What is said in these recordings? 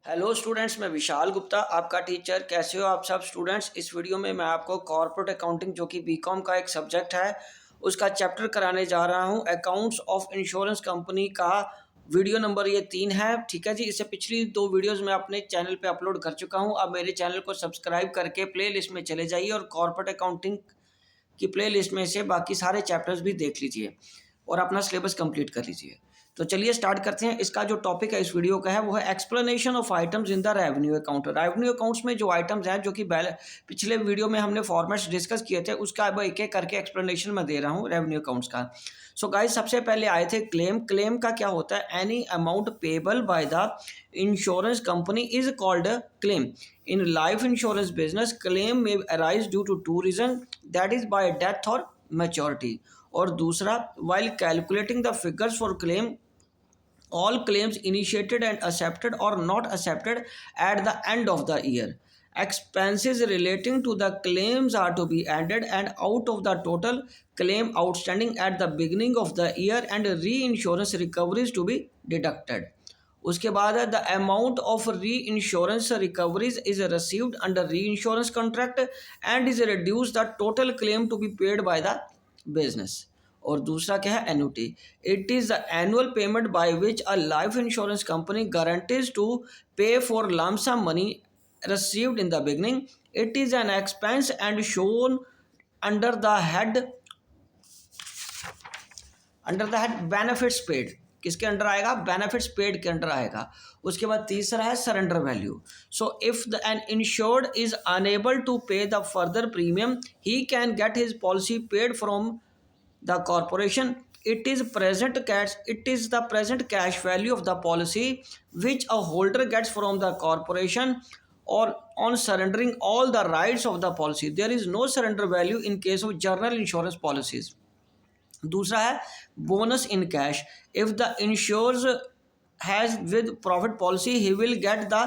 Hello students, मैं विशाल गुप्ता आपका teacher. कैसे हो आप सब स्टूडेंट्स। इस वीडियो में मैं आपको कॉर्पोरेट अकाउंटिंग जो कि बीकॉम का एक सब्जेक्ट है उसका चैप्टर कराने जा रहा हूं। अकाउंट्स ऑफ इंश्योरेंस कंपनी का वीडियो नंबर ये 3 है। ठीक है जी। इससे पिछली 2 वीडियोस मैं अपने चैनल पे अपलोड कर चुका हूं। अब मेरे चैनल को सब्सक्राइब करके प्ले लिस्ट में चले जाइए और कॉर्पोरेट अकाउंटिंग की प्ले लिस्ट में से बाकी सारे चैप्टर्स भी देख लीजिए और अपना सिलेबस कंप्लीट कर लीजिए। तो चलिए स्टार्ट करते हैं। इसका जो टॉपिक है इस वीडियो का है वो है explanation of items in the revenue account. Revenue accounts में जो आइटम्स हैं जो कि पिछले वीडियो में हमने फॉर्मेट्स डिस्कस किए थे उसका अब एक एक करके एक्सप्लेनेशन मैं दे रहा हूँ रेवेन्यू अकाउंट्स का। सो गाइस, सबसे पहले आए थे क्लेम। क्लेम का क्या होता है? Any amount payable by the insurance company is called claim. In life insurance business claim में arise due to two reason, that is by death और मैच्योरिटी। और दूसरा, while calculating the figures for claim, all claims initiated and accepted or not accepted at the end of the year, expenses relating to the claims are to be added and out of the total claim outstanding at the beginning of the year and reinsurance recoveries to be deducted. उसके बाद है the amount of reinsurance recoveries is received under reinsurance contract and is reduce the total claim to be paid by the business. और दूसरा क्या है? Annuity. It is the annual payment by which a life insurance company guarantees to pay for lump sum money received in the beginning. It is an expense and shown under the head benefits paid। किसके under आएगा? Benefits paid के under आएगा। उसके बाद तीसरा है surrender value. So if an insured is unable to pay the further premium he can get his policy paid from the corporation. It is the present cash value of the policy which a holder gets from the corporation or on surrendering all the rights of the policy. There is no surrender value in case of general insurance policies. दूसरा है bonus in cash. If the insurer has with profit policy, he will get the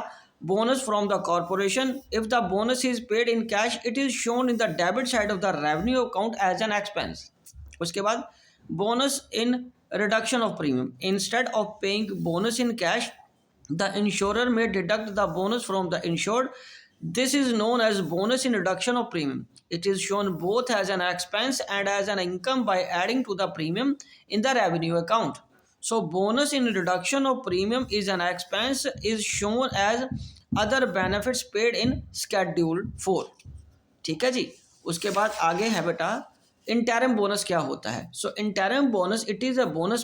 bonus from the corporation. If the bonus is paid in cash, it is shown in the debit side of the revenue account as an expense. उसके बाद bonus in reduction of premium. Instead of paying bonus in cash, the insurer में deduct the bonus from the insured. This is known as bonus in reduction of premium. It is shown both as an expense and as an income by adding to the premium in the revenue account. So bonus in reduction of premium is an expense is shown as other benefits paid in schedule 4। ठीक है जी। उसके बाद आगे है बेटा interim bonus क्या होता है। So interim bonus, it is a bonus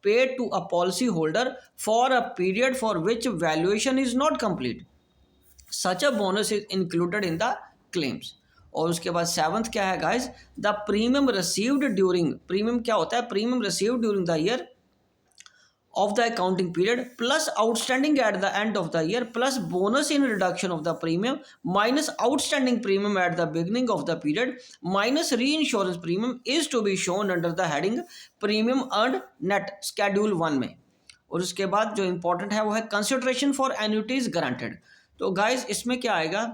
paid to a policy holder for a period for which valuation is not complete. Such a bonus is included in the claims. और उसके बाद 7th क्या है guys? The premium received during. Premium क्या होता है? Premium received during the year of the accounting period plus outstanding at the end of the year plus bonus in reduction of the premium minus outstanding premium at the beginning of the period minus reinsurance premium is to be shown under the heading premium earned net schedule 1 में। और उसके बाद जो important है वो है consideration for annuities granted. तो guys इसमें क्या आएगा?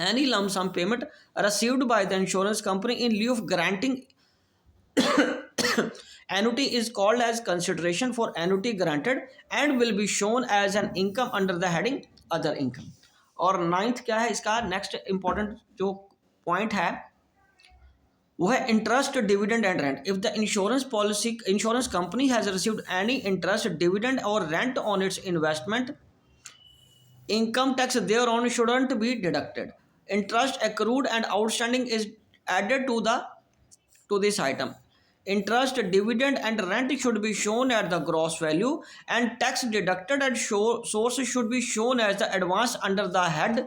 Any lump sum payment received by the insurance company in lieu of granting annuity is called as consideration for annuity granted and will be shown as an income under the heading other income। और 9th क्या है इसका? Next important जो point है वो है interest, dividend and rent. If the insurance company has received any interest, dividend और rent on its investment, income tax thereon shouldn't be deducted. Interest accrued and outstanding is added to this item. Interest, dividend and rent should be shown at the gross value and tax deducted and source should be shown as the advance under the head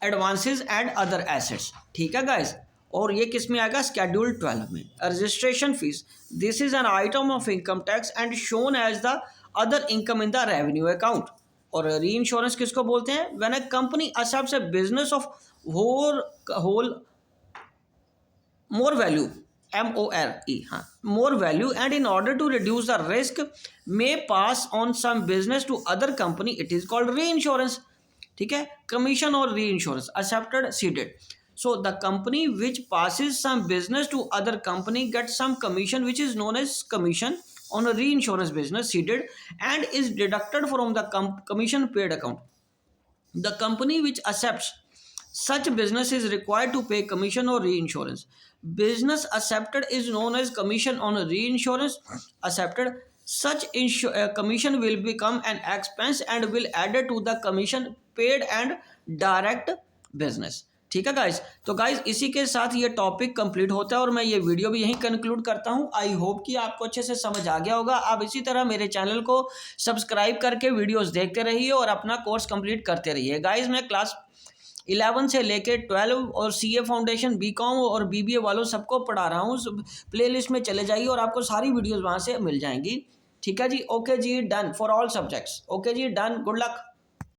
advances and other assets। ठीक है guys. और ये किस में आएगा? Schedule 12 में। Registration fees, this is an item of income tax and shown as the other income in the revenue account. और reinsurance किसको बोलते हैं? When a company accepts a business of whole more value, MORE, हाँ, more value, and in order to reduce the risk may pass on some business to other company, it is called reinsurance। ठीक है। Commission और reinsurance, accepted, ceded। So the company which passes some business to other company gets some commission which is known as commission on a reinsurance business ceded and is deducted from the commission paid account. The company which accepts such business is required to pay commission or reinsurance. Business accepted is known as commission on reinsurance accepted. Such commission will become an expense and will added to the commission paid and direct business. ठीक है guys, तो guys इसी के साथ ये topic complete होता है और मैं ये वीडियो भी यहीं कंक्लूड करता हूँ। आई होप कि आपको अच्छे से समझ आ गया होगा। आप इसी तरह मेरे चैनल को सब्सक्राइब करके वीडियोस देखते रहिए और अपना कोर्स कंप्लीट करते रहिए। गाइस मैं क्लास 11 से लेके 12 और सीए फाउंडेशन, बीकॉम और बीबीए वालों सबको पढ़ा रहा हूँ। प्लेलिस्ट में चले जाइए और आपको सारी वीडियोज़ वहाँ से मिल जाएंगी। ठीक है जी, ओके जी, done for all subjects. Okay जी, डन, गुड लक।